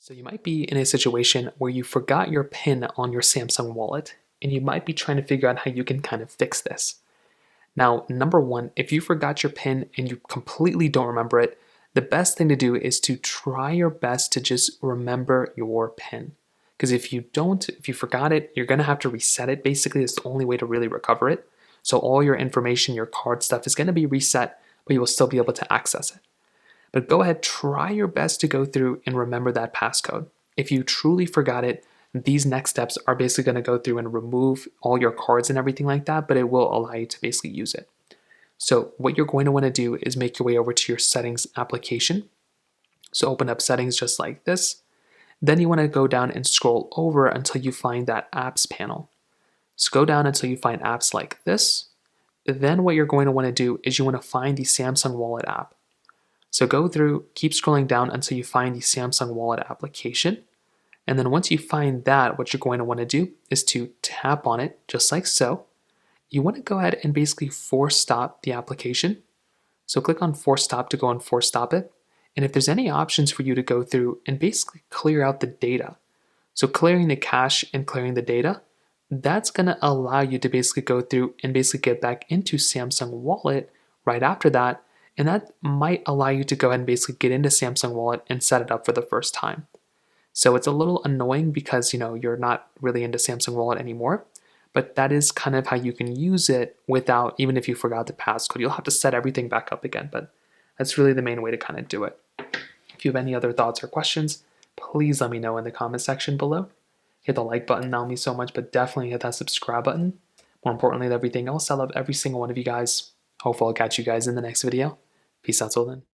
So you might be in a situation where you forgot your PIN on your Samsung wallet, and you might be trying to figure out how you can kind of fix this. Now, number one, if you forgot your PIN and you completely don't remember it, the best thing to do is to try your best to just remember your PIN. Because if you don't, if you forgot it, you're going to have to reset it. Basically, it's the only way to really recover it. So all your information, your card stuff is going to be reset, but you will still be able to access it. But go ahead, try your best to go through and remember that passcode. If you truly forgot it, these next steps are basically going to go through and remove all your cards and everything like that, but it will allow you to basically use it. So what you're going to want to do is make your way over to your settings application. So open up settings just like this. Then you want to go down and scroll over until you find that apps panel. So go down until you find apps like this. Then what you're going to want to do is you want to find the Samsung Wallet app. So go through, keep scrolling down until you find the Samsung Wallet application. And then once you find that, what you're going to want to do is to tap on it, just like so. You want to go ahead and basically force stop the application. So click on force stop to go and force stop it. And if there's any options for you to go through and basically clear out the data, so clearing the cache and clearing the data, that's going to allow you to basically go through and basically get back into Samsung Wallet right after that. And that might allow you to go ahead and basically get into Samsung Wallet and set it up for the first time. So it's a little annoying because you're not really into Samsung Wallet anymore, but that is kind of how you can use it without, even if you forgot the passcode, you'll have to set everything back up again, but that's really the main way to kind of do it. If you have any other thoughts or questions, please let me know in the comment section below. Hit the like button, that'll mean so much, but definitely hit that subscribe button. More importantly than everything else, I love every single one of you guys. Hopefully I'll catch you guys in the next video. Peace out till then.